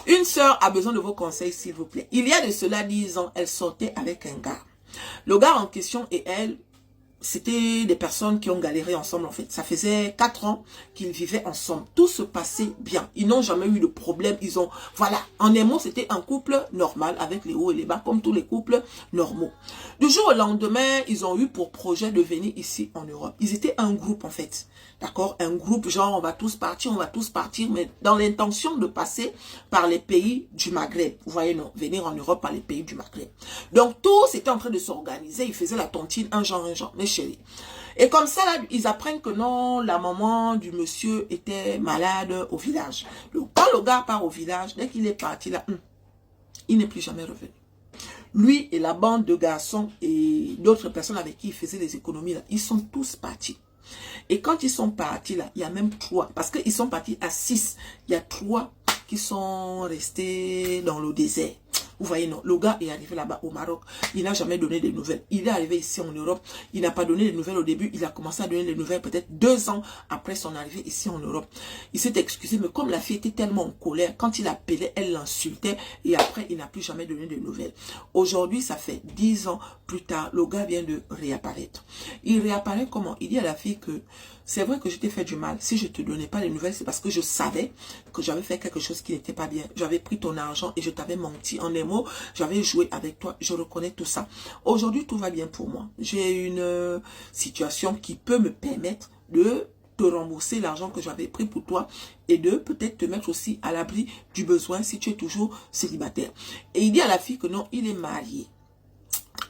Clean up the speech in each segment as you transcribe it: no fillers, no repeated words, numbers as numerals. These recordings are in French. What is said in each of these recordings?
Une sœur a besoin de vos conseils, s'il vous plaît. Il y a de cela 10 ans, elle sortait avec un gars. Le gars en question et elle, c'était des personnes qui ont galéré ensemble en fait. Ça faisait 4 ans qu'ils vivaient ensemble. Tout se passait bien. Ils n'ont jamais eu de problème. Ils ont, voilà, en un mot, c'était un couple normal avec les hauts et les bas, comme tous les couples normaux. Du jour au lendemain, ils ont eu pour projet de venir ici en Europe. Ils étaient un groupe en fait. D'accord? Un groupe genre on va tous partir, mais dans l'intention de passer par les pays du Maghreb. Vous voyez, non, venir en Europe par les pays du Maghreb. Donc tous étaient en train de s'organiser. Ils faisaient la tontine, un genre, mes chéris. Et comme ça, là, ils apprennent que non, la maman du monsieur était malade au village. Donc quand le gars part au village, dès qu'il est parti là, il n'est plus jamais revenu. Lui et la bande de garçons et d'autres personnes avec qui il faisait les économies, là, ils sont tous partis. Et quand ils sont partis là, il y a même 3, parce qu'ils sont partis à 6, il y a 3 qui sont restés dans le désert. Vous voyez, non, le gars est arrivé là-bas au Maroc, il n'a jamais donné de nouvelles. Il est arrivé ici en Europe, il n'a pas donné de nouvelles au début, il a commencé à donner des nouvelles peut-être 2 ans après son arrivée ici en Europe. Il s'est excusé, mais comme la fille était tellement en colère, quand il appelait, elle l'insultait et après, il n'a plus jamais donné de nouvelles. Aujourd'hui, ça fait 10 ans plus tard, le gars vient de réapparaître. Il réapparaît comment? Il dit à la fille que c'est vrai que je t'ai fait du mal. Si je ne te donnais pas les nouvelles, c'est parce que je savais que j'avais fait quelque chose qui n'était pas bien. J'avais pris ton argent et je t'avais menti. En un mot, j'avais joué avec toi. Je reconnais tout ça. Aujourd'hui, tout va bien pour moi. J'ai une situation qui peut me permettre de te rembourser l'argent que j'avais pris pour toi et de peut-être te mettre aussi à l'abri du besoin si tu es toujours célibataire. Et il dit à la fille que non, il est marié.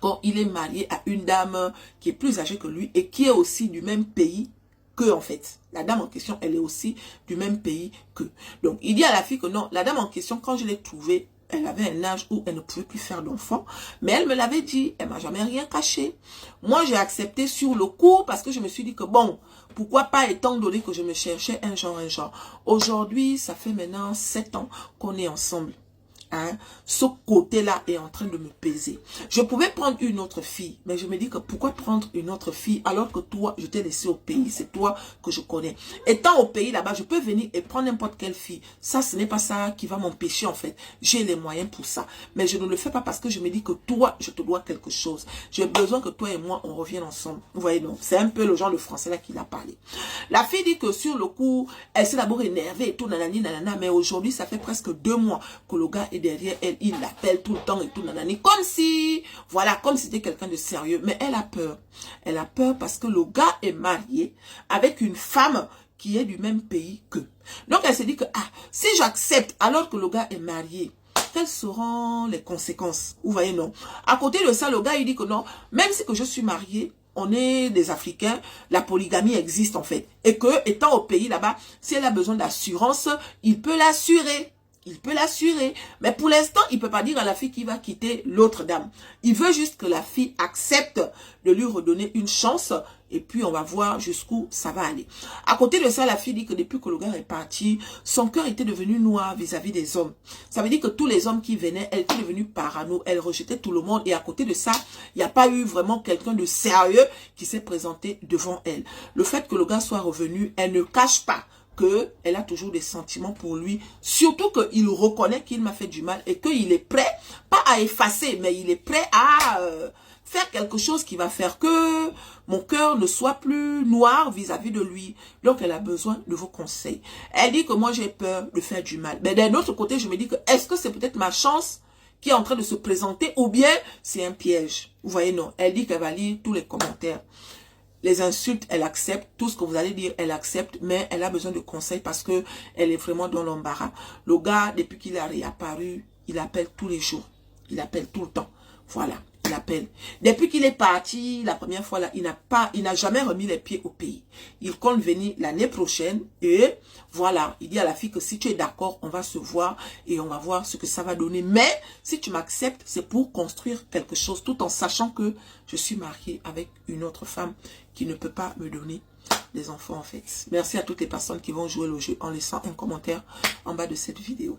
Quand il est marié à une dame qui est plus âgée que lui et qui est aussi du même pays que, en fait. La dame en question, elle est aussi du même pays que. Donc, il dit à la fille que non, la dame en question, quand je l'ai trouvée, elle avait un âge où elle ne pouvait plus faire d'enfant. Mais elle me l'avait dit, elle m'a jamais rien caché. Moi, j'ai accepté sur le coup parce que je me suis dit que bon, pourquoi pas étant donné que je me cherchais un genre. Aujourd'hui, ça fait maintenant 7 ans qu'on est ensemble. Hein, ce côté-là est en train de me peser. Je pouvais prendre une autre fille, mais je me dis que pourquoi prendre une autre fille alors que toi, je t'ai laissé au pays, c'est toi que je connais. Étant au pays là-bas, je peux venir et prendre n'importe quelle fille. Ça, ce n'est pas ça qui va m'empêcher en fait. J'ai les moyens pour ça. Mais je ne le fais pas parce que je me dis que toi, je te dois quelque chose. J'ai besoin que toi et moi, on revienne ensemble. Vous voyez, donc, c'est un peu le genre de français là qui l'a parlé. La fille dit que sur le coup, elle s'est d'abord énervée et tout, nanani, nanana, mais aujourd'hui, ça fait presque 2 mois que le gars est derrière elle, il l'appelle tout le temps et tout, nanani, comme si, voilà, comme si c'était quelqu'un de sérieux. Mais elle a peur. Elle a peur parce que le gars est marié avec une femme qui est du même pays qu'eux. Donc elle se dit que, ah, si j'accepte alors que le gars est marié, quelles seront les conséquences? Vous voyez, non. À côté de ça, le gars, il dit que non, même si que je suis marié, on est des Africains, la polygamie existe en fait. Et que, étant au pays là-bas, si elle a besoin d'assurance, il peut l'assurer. Il peut l'assurer. Mais pour l'instant, il ne peut pas dire à la fille qu'il va quitter l'autre dame. Il veut juste que la fille accepte de lui redonner une chance. Et puis, on va voir jusqu'où ça va aller. À côté de ça, la fille dit que depuis que le gars est parti, son cœur était devenu noir vis-à-vis des hommes. Ça veut dire que tous les hommes qui venaient, elle était devenue parano. Elle rejetait tout le monde. Et à côté de ça, il n'y a pas eu vraiment quelqu'un de sérieux qui s'est présenté devant elle. Le fait que le gars soit revenu, elle ne cache pas qu'elle a toujours des sentiments pour lui, surtout qu'il reconnaît qu'il m'a fait du mal et qu'il est prêt, pas à effacer, mais il est prêt à faire quelque chose qui va faire que mon cœur ne soit plus noir vis-à-vis de lui. Donc elle a besoin de vos conseils. Elle dit que moi j'ai peur de faire du mal. Mais d'un autre côté, je me dis que est-ce que c'est peut-être ma chance qui est en train de se présenter ou bien c'est un piège? Vous voyez, non. Elle dit qu'elle va lire tous les commentaires. Les insultes, elle accepte. Tout ce que vous allez dire, elle accepte. Mais elle a besoin de conseils parce que elle est vraiment dans l'embarras. Le gars, depuis qu'il est réapparu, il appelle tous les jours. Il appelle tout le temps. Voilà, il appelle. Depuis qu'il est parti, la première fois là, il n'a jamais remis les pieds au pays. Il compte venir l'année prochaine. Et voilà, il dit à la fille que si tu es d'accord, on va se voir et on va voir ce que ça va donner. Mais si tu m'acceptes, c'est pour construire quelque chose tout en sachant que je suis mariée avec une autre femme qui ne peut pas me donner des enfants en fait. Merci à toutes les personnes qui vont jouer le jeu en laissant un commentaire en bas de cette vidéo.